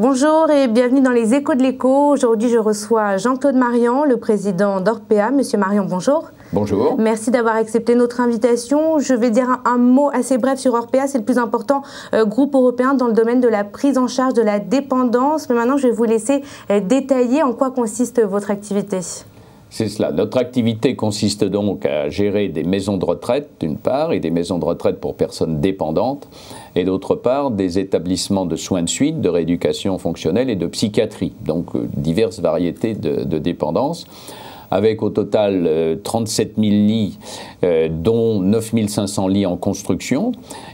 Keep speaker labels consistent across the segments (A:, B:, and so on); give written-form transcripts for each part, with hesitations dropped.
A: Bonjour et bienvenue dans les Échos de l'Écho. Aujourd'hui, je reçois Jean-Claude Marian, le président d'Orpea. Monsieur Marian, bonjour.
B: Bonjour.
A: Merci d'avoir accepté notre invitation. Je vais dire un mot assez bref sur Orpea. C'est le plus important groupe européen dans le domaine de la prise en charge de la dépendance. Mais maintenant, je vais vous laisser détailler en quoi consiste votre activité.
B: C'est cela. Notre activité consiste donc à gérer des maisons de retraite, d'une part, et des maisons de retraite pour personnes dépendantes, et d'autre part, des établissements de soins de suite, de rééducation fonctionnelle et de psychiatrie, donc diverses variétés de dépendance, avec au total 37 000 lits, dont 9 500 lits en construction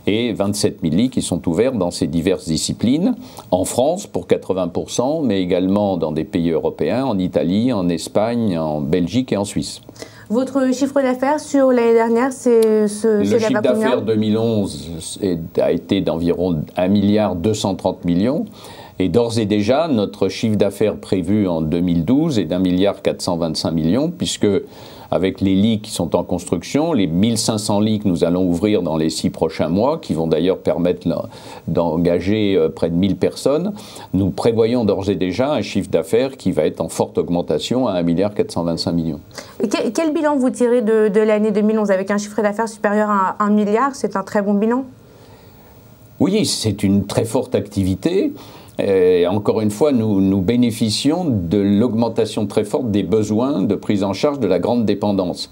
B: et 27 000 lits qui sont ouverts dans ces diverses disciplines, en France pour 80%, mais également dans des pays européens, en Italie, en Espagne, en Belgique et en Suisse.
A: Votre chiffre d'affaires sur l'année dernière, c'est
B: le chiffre d'affaires 2011 a été d'environ 1,230 milliard. Et d'ores et déjà, notre chiffre d'affaires prévu en 2012 est d'1,425 milliard, puisque avec les lits qui sont en construction, les 1500 lits que nous allons ouvrir dans les 6 prochains mois, qui vont d'ailleurs permettre d'engager près de 1000 personnes, nous prévoyons d'ores et déjà un chiffre d'affaires qui va être en forte augmentation à 1,425 milliard.
A: Quel bilan vous tirez de l'année 2011 avec un chiffre d'affaires supérieur à 1 milliard? C'est un très bon bilan?
B: Oui, c'est une très forte activité. Et encore une fois, nous bénéficions de l'augmentation très forte des besoins de prise en charge de la grande dépendance.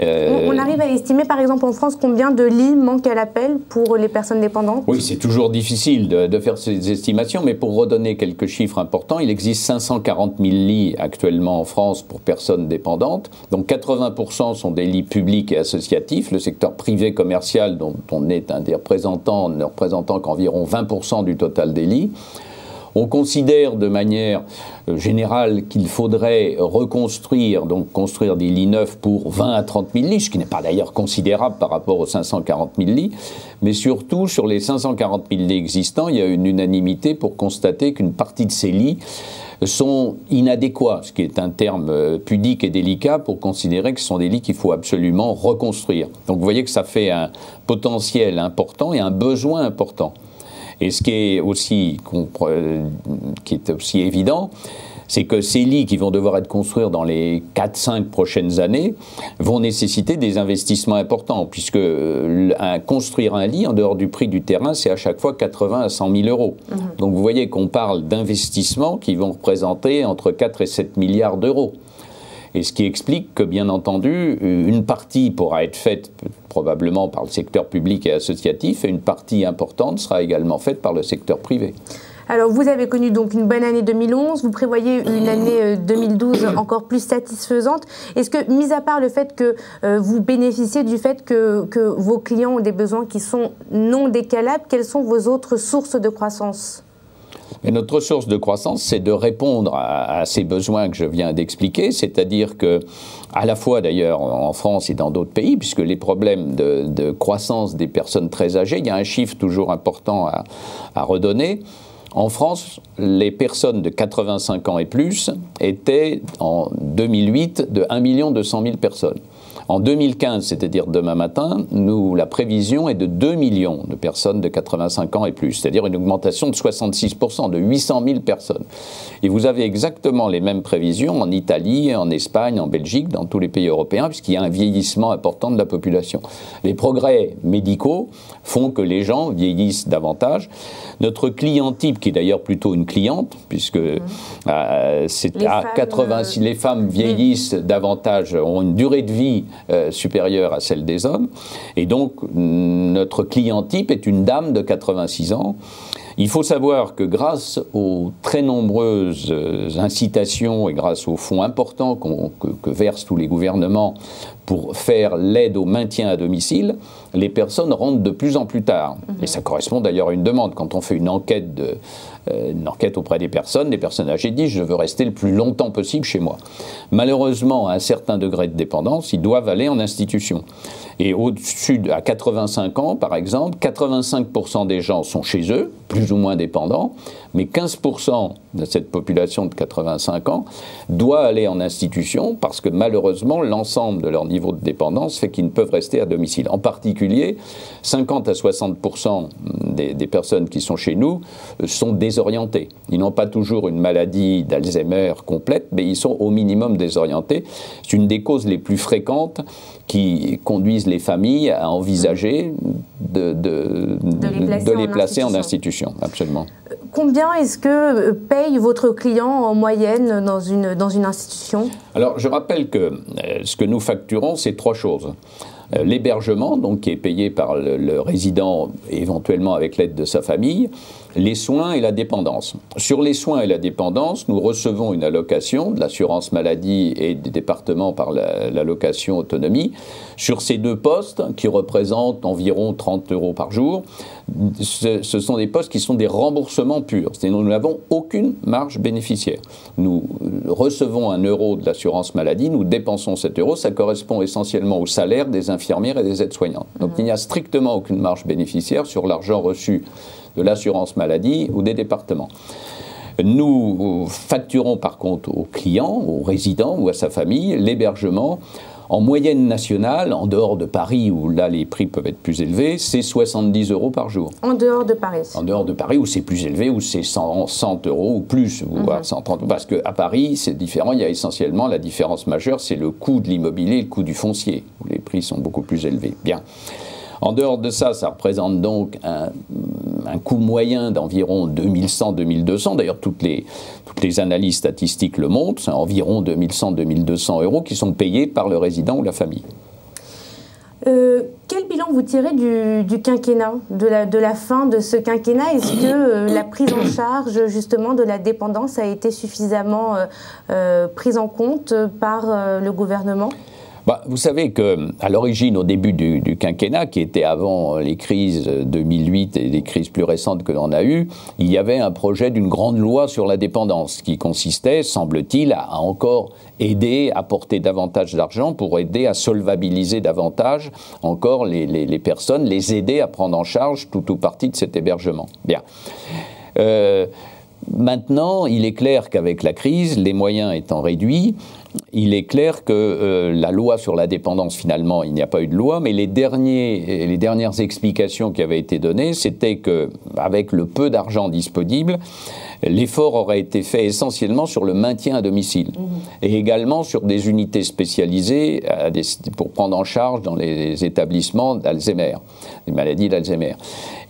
A: On arrive à estimer, par exemple, en France, combien de lits manquent à l'appel pour les personnes dépendantes? Oui,
B: c'est toujours difficile de faire ces estimations, mais pour redonner quelques chiffres importants, il existe 540 000 lits actuellement en France pour personnes dépendantes. Donc 80% sont des lits publics et associatifs. Le secteur privé commercial, dont on est un des représentants, ne représentant qu'environ 20% du total des lits. On considère de manière générale qu'il faudrait reconstruire, donc construire des lits neufs pour 20 à 30 000 lits, ce qui n'est pas d'ailleurs considérable par rapport aux 540 000 lits, mais surtout sur les 540 000 lits existants, il y a une unanimité pour constater qu'une partie de ces lits sont inadéquats, ce qui est un terme pudique et délicat pour considérer que ce sont des lits qu'il faut absolument reconstruire. Donc vous voyez que ça fait un potentiel important et un besoin important. Et ce qui est aussi évident, c'est que ces lits qui vont devoir être construits dans les 4-5 prochaines années vont nécessiter des investissements importants, puisque construire un lit, en dehors du prix du terrain, c'est à chaque fois 80 à 100 000 euros. Donc vous voyez qu'on parle d'investissements qui vont représenter entre 4 et 7 milliards d'euros. Et ce qui explique que, bien entendu, une partie pourra être faite probablement par le secteur public et associatif, et une partie importante sera également faite par le secteur privé.
A: Alors, vous avez connu donc une bonne année 2011, vous prévoyez une année 2012 encore plus satisfaisante. Est-ce que, mis à part le fait que vous bénéficiez du fait que vos clients ont des besoins qui sont non décalables, quelles sont vos autres sources de croissance ?
B: Et notre source de croissance, c'est de répondre à ces besoins que je viens d'expliquer, c'est-à-dire que, à la fois d'ailleurs en France et dans d'autres pays, puisque les problèmes de croissance des personnes très âgées, il y a un chiffre toujours important à redonner. En France, les personnes de 85 ans et plus étaient en 2008 de 1 200 000 personnes. En 2015, c'est-à-dire demain matin, la prévision est de 2 millions de personnes de 85 ans et plus, c'est-à-dire une augmentation de 66%, de 800 000 personnes. Et vous avez exactement les mêmes prévisions en Italie, en Espagne, en Belgique, dans tous les pays européens, puisqu'il y a un vieillissement important de la population. Les progrès médicaux font que les gens vieillissent davantage. Notre client type, qui est d'ailleurs plutôt une cliente, puisque les femmes vieillissent davantage, ont une durée de vie supérieure à celle des hommes. Et donc, notre client type est une dame de 86 ans. Il faut savoir que grâce aux très nombreuses incitations et grâce aux fonds importants que versent tous les gouvernements pour faire l'aide au maintien à domicile, les personnes rentrent de plus en plus tard. Et ça correspond d'ailleurs à une demande. Quand on fait une enquête auprès des personnes âgées disent « je veux rester le plus longtemps possible chez moi ». Malheureusement, à un certain degré de dépendance, ils doivent aller en institution. Et au-dessus, à 85 ans, par exemple, 85% des gens sont chez eux, plus ou moins dépendants, mais 15% de cette population de 85 ans doit aller en institution parce que malheureusement, l'ensemble de leur niveau de dépendance fait qu'ils ne peuvent rester à domicile. En particulier, 50 à 60% des personnes qui sont chez nous sont désorientés. Ils n'ont pas toujours une maladie d'Alzheimer complète, mais ils sont au minimum désorientés. C'est une des causes les plus fréquentes qui conduisent les familles à envisager de les placer en institution. Absolument.
A: Combien est-ce que paye votre client en moyenne dans une institution? Alors,
B: je rappelle que ce que nous facturons, c'est 3 choses. L'hébergement, donc qui est payé par le résident, éventuellement avec l'aide de sa famille, les soins et la dépendance. Sur les soins et la dépendance, nous recevons une allocation de l'assurance maladie et des départements par l'allocation autonomie. Sur ces 2 postes, qui représentent environ 30 € par jour, ce sont des postes qui sont des remboursements purs. C'est-à-dire nous n'avons aucune marge bénéficiaire. Nous recevons 1 € de l'assurance maladie, nous dépensons 7 €, ça correspond essentiellement au salaire des infirmières et des aides-soignantes. Donc il n'y a strictement aucune marge bénéficiaire sur l'argent reçu de l'assurance maladie ou des départements. Nous facturons par contre aux clients, aux résidents ou à sa famille l'hébergement. En moyenne nationale, en dehors de Paris, où là les prix peuvent être plus élevés, c'est 70 € par jour.
A: En dehors de Paris? En
B: dehors de Paris, où c'est plus élevé, où c'est 100 € ou plus, voire 130 €. Parce qu'à Paris, c'est différent. Il y a essentiellement la différence majeure, c'est le coût de l'immobilier et le coût du foncier, où les prix sont beaucoup plus élevés. Bien. En dehors de ça, ça représente donc un coût moyen d'environ 2100-2200. D'ailleurs, toutes les analyses statistiques le montrent. C'est environ 2100-2200 € qui sont payés par le résident ou la famille.
A: Quel bilan vous tirez du quinquennat, de la fin de ce quinquennat? Est-ce que la prise en charge justement de la dépendance a été suffisamment prise en compte par le gouvernement?
B: Vous savez qu'à l'origine, au début du quinquennat, qui était avant les crises 2008 et les crises plus récentes que l'on a eues, il y avait un projet d'une grande loi sur la dépendance qui consistait, semble-t-il, à encore aider, apporter davantage d'argent pour aider à solvabiliser davantage encore les personnes, les aider à prendre en charge tout ou partie de cet hébergement. Bien. Maintenant, il est clair qu'avec la crise, les moyens étant réduits, il est clair que la loi sur la dépendance, finalement, il n'y a pas eu de loi, mais les dernières explications qui avaient été données, c'était qu'avec le peu d'argent disponible, l'effort aurait été fait essentiellement sur le maintien à domicile et également sur des unités spécialisées pour prendre en charge dans les établissements d'Alzheimer, les maladies d'Alzheimer.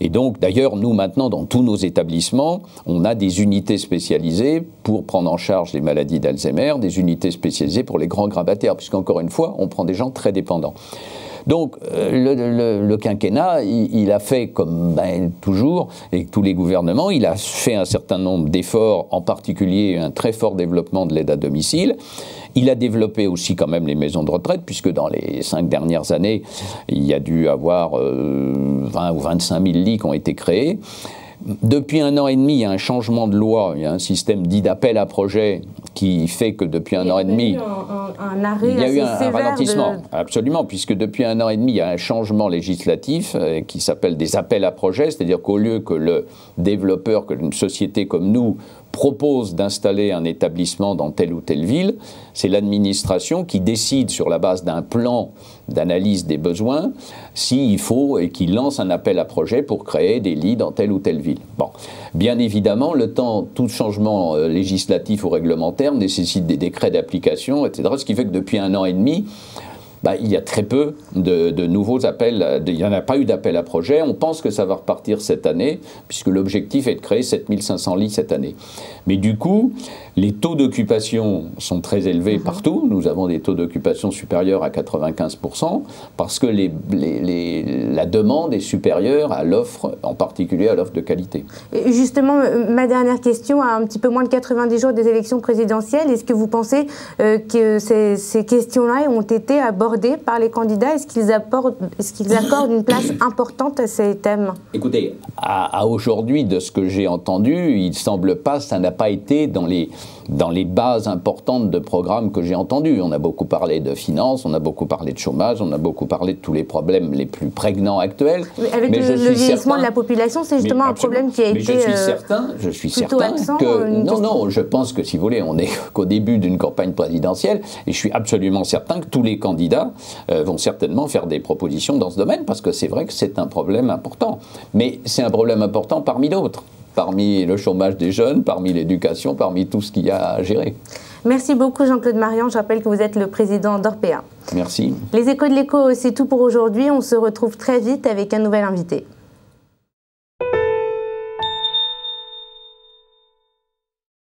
B: Et donc, d'ailleurs, nous, maintenant, dans tous nos établissements, on a des unités spécialisées pour prendre en charge les maladies d'Alzheimer, des unités spécialisées pour les grands grabataires, puisqu'encore une fois, on prend des gens très dépendants. Donc, le quinquennat, il a fait, comme toujours, et tous les gouvernements, il a fait un certain nombre d'efforts, en particulier un très fort développement de l'aide à domicile. Il a développé aussi quand même les maisons de retraite, puisque dans les 5 dernières années, il y a dû avoir 20 ou 25 000 lits qui ont été créés. Depuis 1 an et demi, il y a un changement de loi, il y a un système dit d'appel à projet qui fait que depuis 1 an et demi,
A: il y a eu un
B: ralentissement, absolument, puisque depuis 1 an et demi, il y a un changement législatif qui s'appelle des appels à projet, c'est-à-dire qu'au lieu que le développeur, qu'une société comme nous propose d'installer un établissement dans telle ou telle ville, c'est l'administration qui décide sur la base d'un plan d'analyse des besoins s'il faut et qui lance un appel à projet pour créer des lits dans telle ou telle ville. Bon, bien évidemment, tout changement législatif ou réglementaire nécessite des décrets d'application, etc. Ce qui fait que depuis 1 an et demi, il y a très peu de nouveaux appels, il n'y en a pas eu d'appel à projet. On pense que ça va repartir cette année, puisque l'objectif est de créer 7500 lits cette année. Mais du coup, les taux d'occupation sont très élevés partout. Nous avons des taux d'occupation supérieurs à 95%, parce que la demande est supérieure à l'offre, en particulier à l'offre de qualité.
A: Et justement, ma dernière question, à un petit peu moins de 90 jours des élections présidentielles, est-ce que vous pensez que ces questions-là ont été abordées par les candidats? Est-ce qu'ils accordent une place importante à ces thèmes?
B: Écoutez, à aujourd'hui, de ce que j'ai entendu, il ne semble pas, ça n'a pas été dans les bases importantes de programmes que j'ai entendus. On a beaucoup parlé de finances, on a beaucoup parlé de chômage, on a beaucoup parlé de tous les problèmes les plus prégnants actuels.
A: Oui, avec le vieillissement de la population, c'est justement un problème qui a été
B: je suis certain que... Non, je pense que, si vous voulez, on n'est qu'au début d'une campagne présidentielle, et je suis absolument certain que tous les candidats d'État vont certainement faire des propositions dans ce domaine, parce que c'est vrai que c'est un problème important. Mais c'est un problème important parmi d'autres, parmi le chômage des jeunes, parmi l'éducation, parmi tout ce qu'il y a à gérer.
A: Merci beaucoup Jean-Claude Marian, je rappelle que vous êtes le président d'Orpea.
B: Merci.
A: Les Échos de l'Écho, c'est tout pour aujourd'hui. On se retrouve très vite avec un nouvel invité.